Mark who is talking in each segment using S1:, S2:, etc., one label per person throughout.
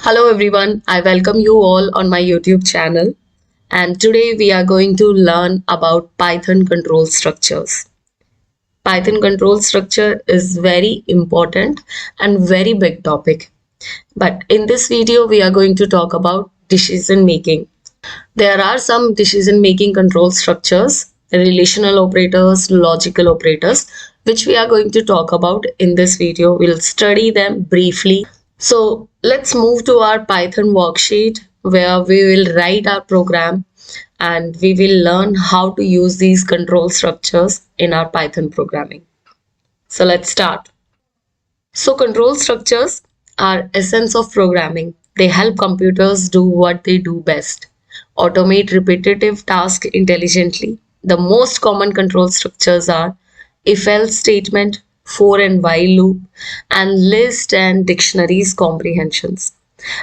S1: Hello everyone, I welcome you all on my YouTube channel, and today we are going to learn about Python control structures. Python control structure is very important and very big topic. But in this video we are going to talk about decision making. There are some decision making control structures, relational operators, logical operators, which we are going to talk about in this video. We'll study them briefly. So let's move to our Python worksheet where we will write our program and we will learn how to use these control structures in our Python programming. So let's start. So control structures are essence of programming. They help computers do what they do best. Automate repetitive tasks intelligently. The most common control structures are if-else statement, for and while loop, and list and dictionaries comprehensions.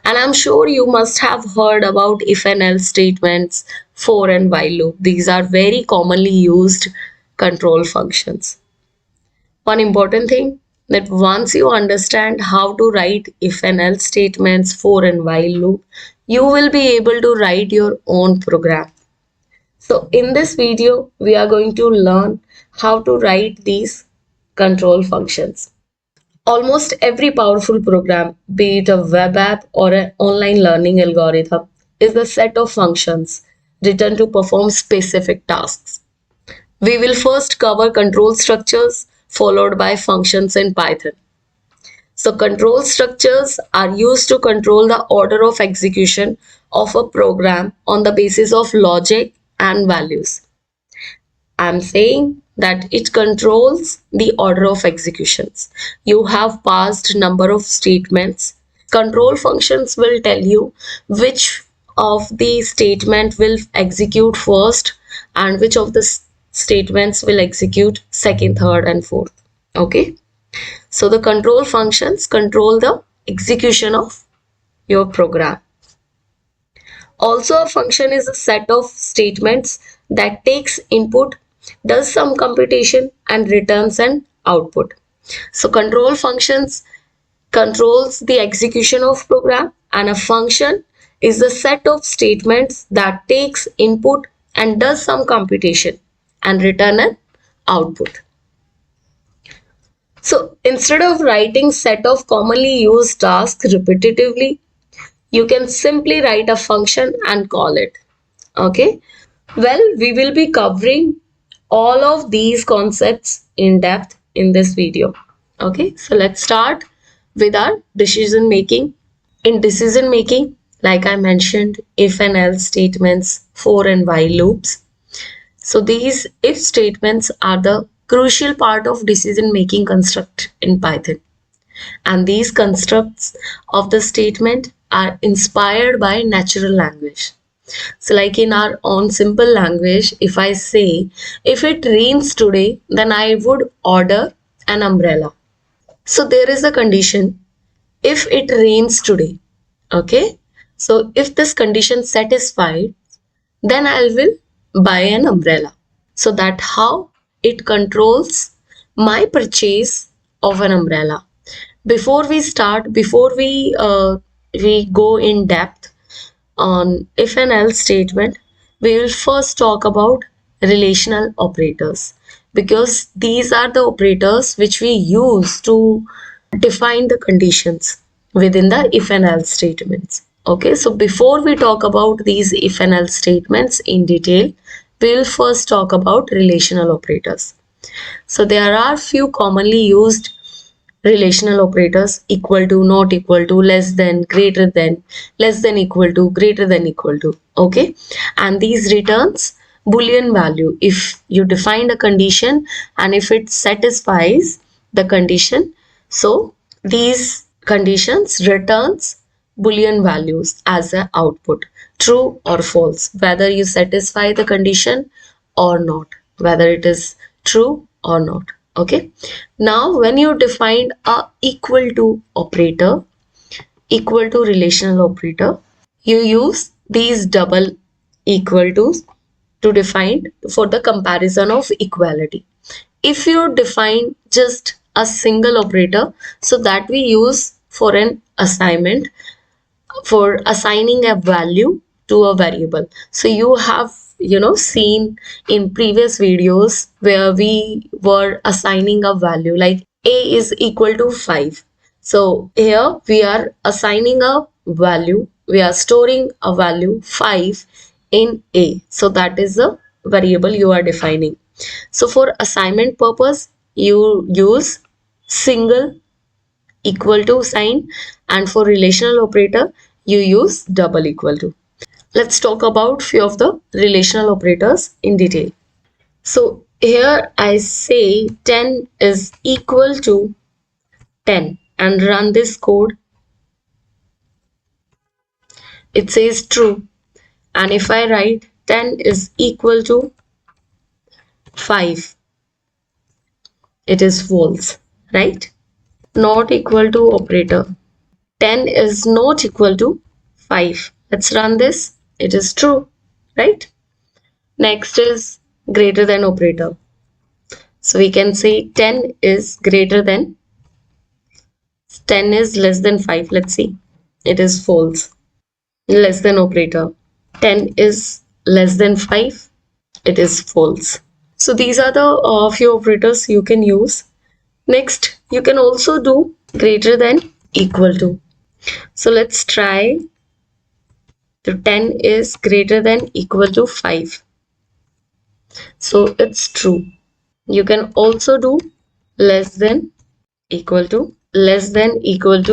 S1: And I'm sure you must have heard about if and else statements, for and while loop. These are very commonly used control functions. One important thing that once you understand how to write if and else statements, for and while loop, you will be able to write your own program. So in this video, we are going to learn how to write these control functions. Almost every powerful program, be it a web app or an online learning algorithm, is a set of functions written to perform specific tasks. We will first cover control structures followed by functions in Python. So control structures are used to control the order of execution of a program on the basis of logic and values. I'm saying that it controls the order of executions. You have passed number of statements. Control functions will tell you which of the statement will execute first and which of the statements will execute second, third, and fourth. Okay. So the control functions control the execution of your program. Also, a function is a set of statements that takes input, does some computation, and returns an output. So control functions controls the execution of program, and a function is a set of statements that takes input and does some computation and return an output. So instead of writing set of commonly used tasks repetitively, you can simply write a function and call it. Okay. Well, we will be covering all of these concepts in depth in this video. Okay. So let's start with our decision making. In decision making, like I mentioned, if and else statements, for and while loops. So these if statements are the crucial part of decision making construct in Python. And these constructs of the statement are inspired by natural language. So like in our own simple language, if I say, if it rains today, then I would order an umbrella. So there is a condition, if it rains today. Okay. So if this condition satisfied, then I will buy an umbrella. So that how it controls my purchase of an umbrella. Before we go in depth on if and else statement, we will first talk about relational operators, because these are the operators which we use to define the conditions within the if and else statements. Okay, so before we talk about these if and else statements in detail, we will first talk about relational operators. So there are few commonly used relational operators: equal to, not equal to, less than, greater than, less than equal to, greater than equal to. Okay, and these returns boolean value if you defined a condition and if it satisfies the condition. So these conditions returns boolean values as an output, true or false, whether you satisfy the condition or not, whether it is true or not. Okay. Now, when you define a equal to operator, equal to relational operator, you use these double equal to define for the comparison of equality. If you define just a single operator, so that we use for an assignment, for assigning a value to a variable. So you have, seen in previous videos where we were assigning a value like a is equal to 5. So here we are assigning a value, we are storing a value 5 in a. So that is the variable you are defining. So for assignment purpose, you use single equal to sign, and for relational operator you use double equal to. Let's talk about few of the relational operators in detail. So here I say 10 is equal to 10 and run this code. It says true. And if I write 10 is equal to 5, it is false, right? Not equal to operator. 10 is not equal to 5. Let's run this. It is true, right? Next is greater than operator. So we can say 10 is greater than, 10 is less than 5. Let's see. It is false. Less than operator. 10 is less than 5. It is false. So these are the few operators you can use. Next, you can also do greater than equal to. So let's try. The 10 is greater than equal to 5. So it's true. You can also do less than equal to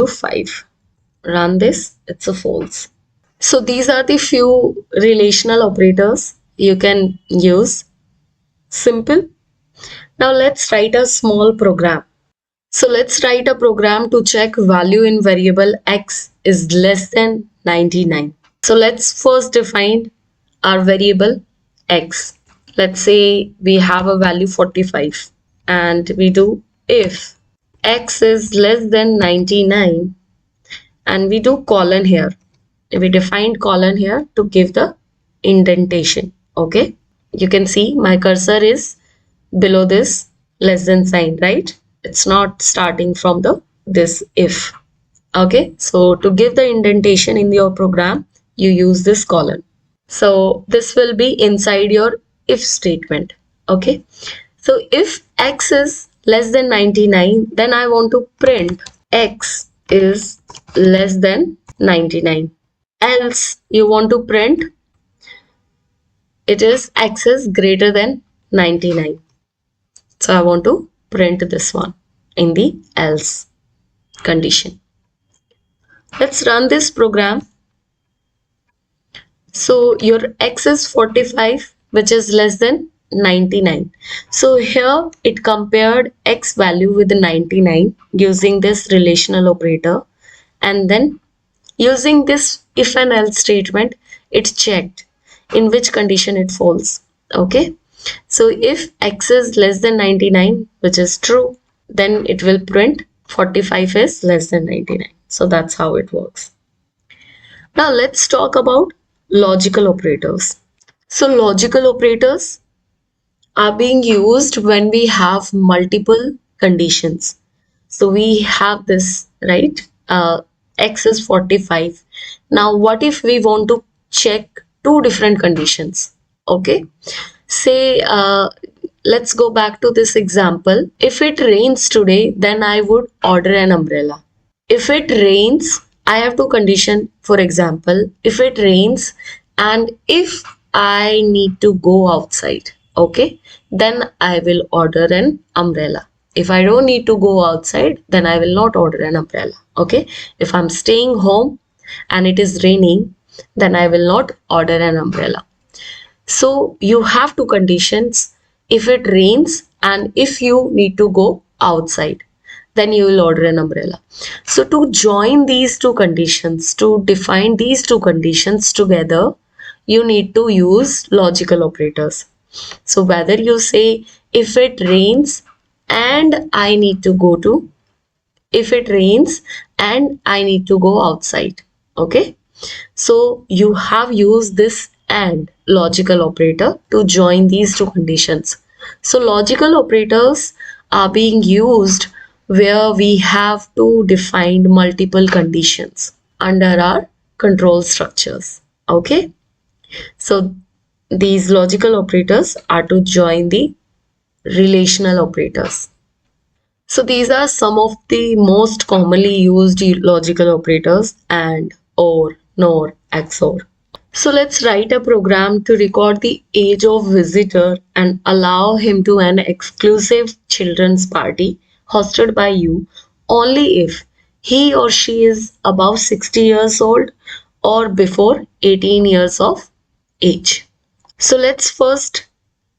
S1: 5. Run this, it's a false. So these are the few relational operators you can use. Simple. Now let's write a small program. So let's write a program to check value in variable x is less than 99. So let's first define our variable x. Let's say we have a value 45 and we do if x is less than 99 and we do colon here. We defined colon here to give the indentation. Okay. You can see my cursor is below this less than sign, right? It's not starting from the this if. Okay. So to give the indentation in your program, you use this colon. So this will be inside your if statement. Okay. So if x is less than 99, then I want to print x is less than 99. Else you want to print it is x is greater than 99. So I want to print this one in the else condition. Let's run this program. So your x is 45, which is less than 99. So here it compared x value with 99 using this relational operator, and then using this if and else statement, it checked in which condition it falls. Okay. So if x is less than 99, which is true, then it will print 45 is less than 99. So that's how it works. Now let's talk about logical operators. So logical operators are being used when we have multiple conditions. So we have this, right? X is 45. Now what if we want to check two different conditions? Okay. Say, let's go back to this example. If it rains today, then I would order an umbrella. If it rains, I have to condition, for example, if it rains and if I need to go outside, okay, then I will order an umbrella. If I don't need to go outside, then I will not order an umbrella. Okay. If I'm staying home and it is raining, then I will not order an umbrella. So you have two conditions. If it rains and if you need to go outside, then you will order an umbrella. So to join these two conditions, to define these two conditions together, you need to use logical operators. So whether you say if it rains and I need to go to, if it rains and I need to go outside. Okay. So you have used this and logical operator to join these two conditions. So logical operators are being used where we have to define multiple conditions under our control structures. Okay, so these logical operators are to join the relational operators. So these are some of the most commonly used logical operators: and, or, nor, XOR. So let's write a program to record the age of visitor and allow him to an exclusive children's party hosted by you only if he or she is above 60 years old or before 18 years of age. So let's first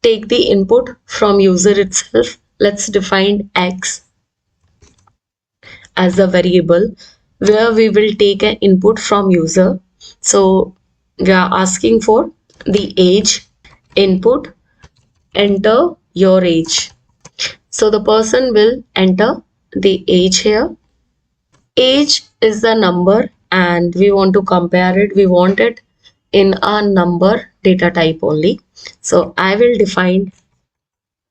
S1: take the input from user itself. Let's define X as a variable where we will take an input from user. So we are asking for the age input, enter your age. So the person will enter the age here. Age is the number and we want to compare it. We want it in a number data type only. So I will define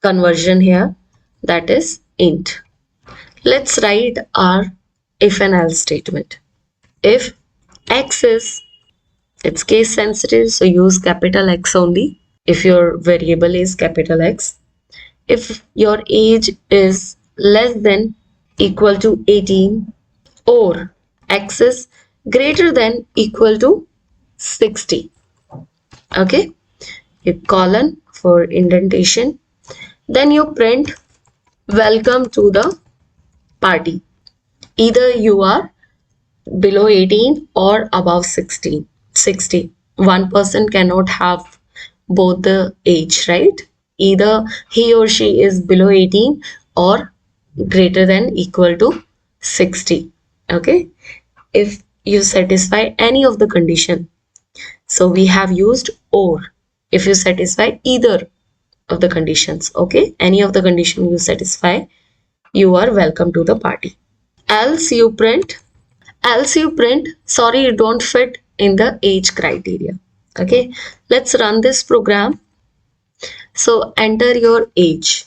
S1: conversion here, that is int. Let's write our if and else statement. If X is, it's case sensitive, so use capital X only if your variable is capital X. If your age is less than equal to 18 or X is greater than equal to 60. Okay, you colon for indentation. Then you print welcome to the party. Either you are below 18 or above 16, 60. One person cannot have both the age, right? Either he or she is below 18 or greater than equal to 60. Okay, if you satisfy any of the condition, so we have used or. If you satisfy either of the conditions, okay, any of the condition you satisfy, you are welcome to the party. Else you print sorry, you don't fit in the age criteria. Okay, let's run this program. So enter your age.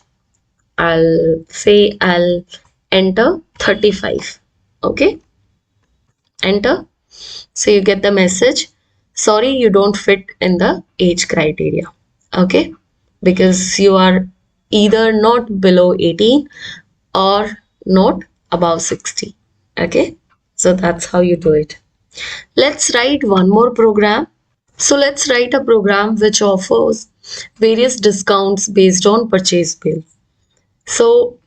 S1: I'll enter 35. Okay, enter. So you get the message, sorry, you don't fit in the age criteria. Okay, because you are either not below 18 or not above 60. Okay, so that's how you do it. Let's write one more program. So let's write a program which offers various discounts based on purchase bill. So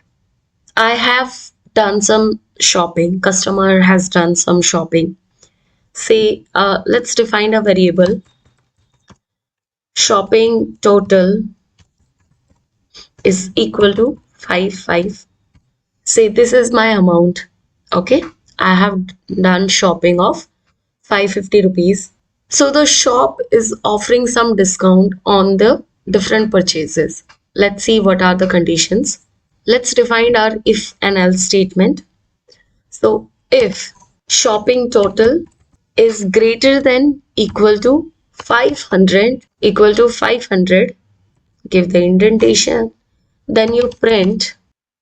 S1: I have done some shopping. Customer has done some shopping. Say, let's define a variable. Shopping total is equal to 55. Say this is my amount. Okay, I have done shopping of 550 rupees. So the shop is offering some discount on the different purchases. Let's see what are the conditions. Let's define our if and else statement. So if shopping total is greater than equal to 500, give the indentation, then you print.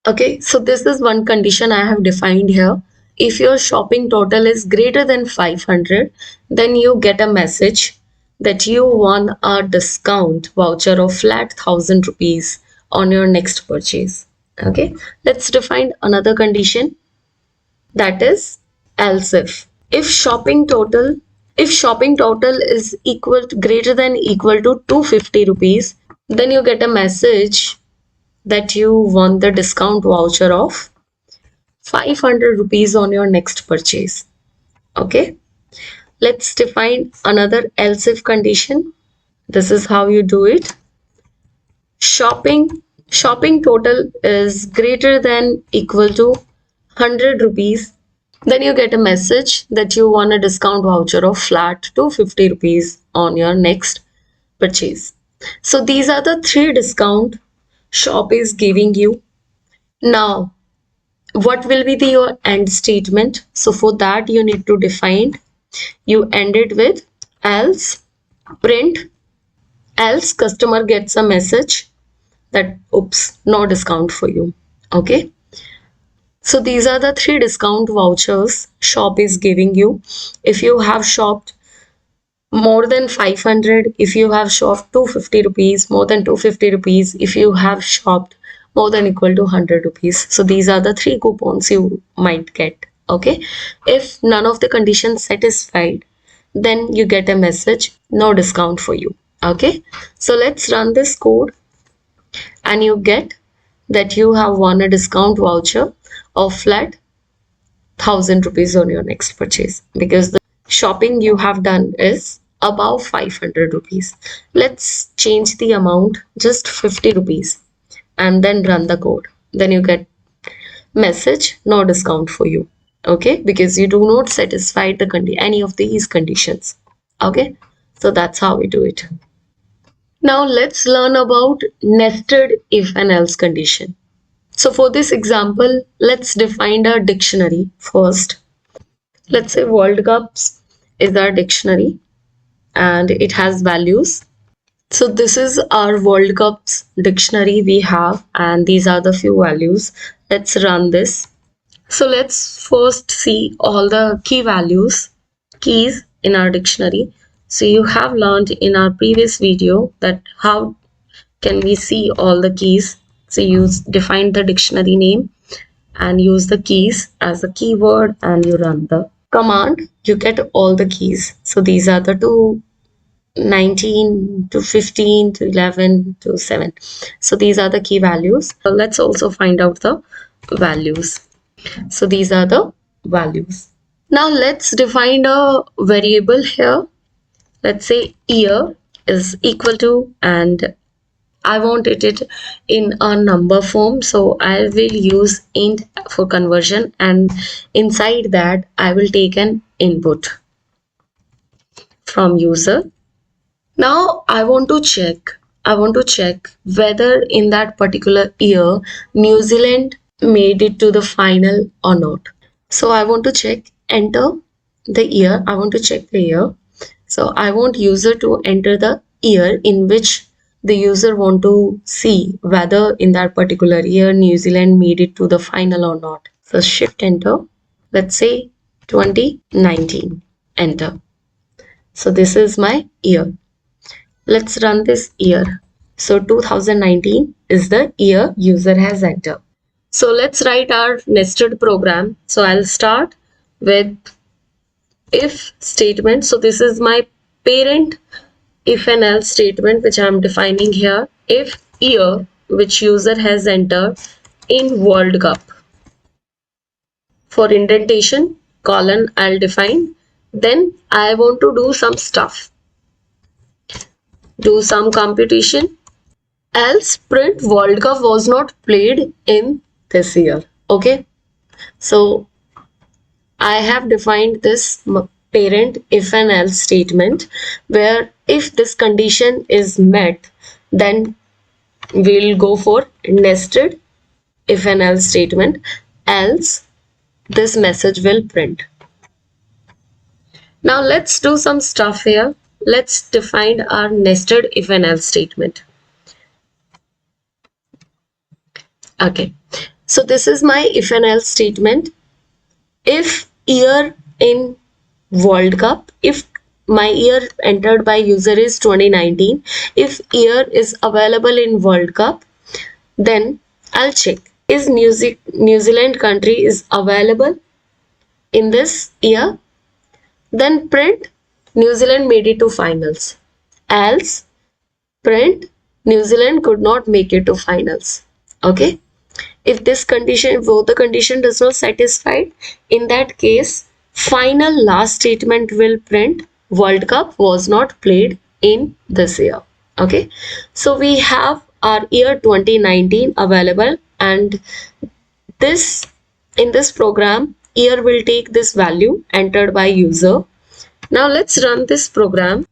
S1: Okay, so this is one condition I have defined here. If your shopping total is greater than 500, then you get a message that you won a discount voucher of flat 1000 rupees on your next purchase. Okay, let's define another condition, that is else if. If shopping total if shopping total is greater than equal to 250 rupees, then you get a message that you won the discount voucher of 500 rupees on your next purchase. Okay, let's define another else if condition. This is how you do it. Shopping total is greater than equal to 100 rupees, then you get a message that you won a discount voucher of flat 250 rupees on your next purchase. So these are the three discount shop is giving you. Now what will be your end statement? So for that you need to define, you end it with else print, else customer gets a message that oops, no discount for you. Okay, So these are the three discount vouchers shop is giving you. If you have shopped more than 500, if you have shopped 250 rupees, more than 250 rupees, if you have shopped more than equal to 100 rupees. So these are the three coupons you might get. Okay. If none of the conditions satisfied, then you get a message, no discount for you. Okay. So let's run this code and you get that you have won a discount voucher of flat 1,000 rupees on your next purchase because the shopping you have done is above 500 rupees. Let's change the amount just 50 rupees and then run the code. Then you get message no discount for you. Okay, because you do not satisfy any of these conditions. Okay, so that's how we do it. Now let's learn about nested if and else condition. So for this example, let's define a dictionary first. Let's say World Cups is our dictionary and it has values. So this is our World Cups dictionary we have, and these are the few values. Let's run this. So let's first see all the key values, keys in our dictionary. So you have learned in our previous video that how can we see all the keys. So you define the dictionary name and use the keys as a keyword and you run the command, you get all the keys. So these are the two, 19 to 15 to 11 to 7. So these are the key values. So let's also find out the values. So these are the values. Now let's define a variable here. Let's say year is equal to, and I want it in a number form, so I will use int for conversion, and inside that I will take an input from user. Now I want to check whether in that particular year New Zealand made it to the final or not. So I want to check, enter the year. I want to check the year. So I want user to enter the year in which the user want to see whether in that particular year New Zealand made it to the final or not. So shift enter. Let's say 2019. Enter. So this is my year. Let's run this year. So 2019 is the year user has entered. So let's write our nested program. So I'll start with if statement. So this is my parent if and else statement which I'm defining here. If year which user has entered in World Cup. For indentation colon I'll define. Then I want to do some stuff. Do some computation. Else print World Cup was not played in this year. Okay. So I have defined this parent if and else statement where if this condition is met, then we'll go for nested if and else statement, else this message will print. Now let's do some stuff here. Let's define our nested if and else statement. Okay, so this is my if and else statement. If year in World Cup, if my year entered by user is 2019, if year is available in World Cup, then I'll check is New Zealand country is available in this year, then print New Zealand made it to finals, else print New Zealand could not make it to finals. Okay, if this condition, if both the condition does not satisfy, in that case final last statement will print World Cup was not played in this year. Okay, so we have our year 2019 available, and this in this program year will take this value entered by user. Now let's run this program.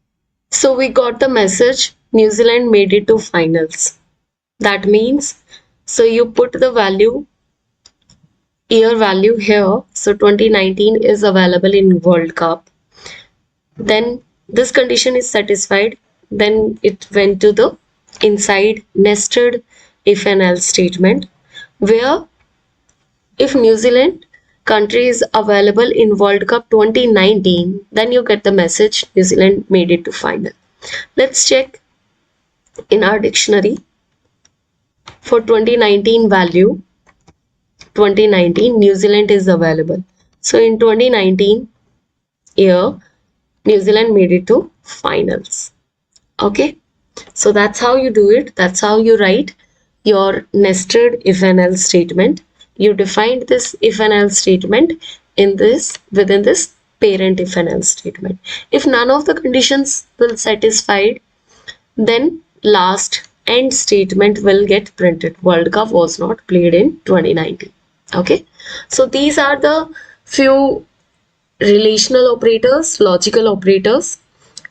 S1: So we got the message New Zealand made it to finals. That means, so you put the value, year value here. So 2019 is available in World Cup. Then this condition is satisfied. Then it went to the inside nested if and else statement where If New Zealand country is available in World Cup 2019, then you get the message New Zealand made it to final. Let's check in our dictionary for 2019 value. 2019 New Zealand is available. So in 2019 year, New Zealand made it to finals. Okay, so that's how you do it. That's how you write your nested if and else statement. You defined this if and else statement in this within this parent if and else statement. If none of the conditions will satisfied, then last end statement will get printed. World Cup was not played in 2019. Okay, so these are the few relational operators, logical operators,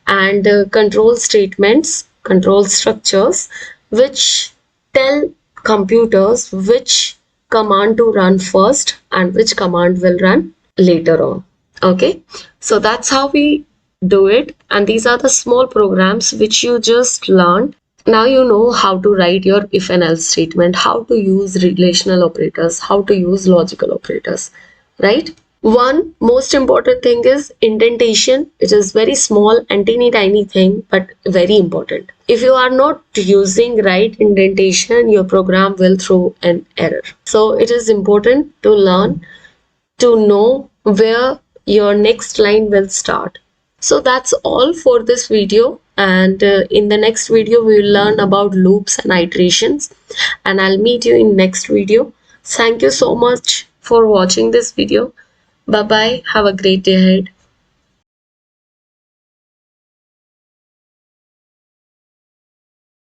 S1: and control statements, control structures, which tell computers which command to run first and which command will run later on. Okay, so that's how we do it. And these are the small programs which you just learned. Now you know how to write your if and else statement, how to use relational operators, how to use logical operators, right? One most important thing is indentation, which is very small and teeny tiny thing, but very important. If you are not using right indentation, your program will throw an error. So it is important to learn to know where your next line will start. So that's all for this video. And in the next video, we will learn about loops and iterations. And I'll meet you in next video. Thank you so much for watching this video. Bye bye. Have a great day ahead.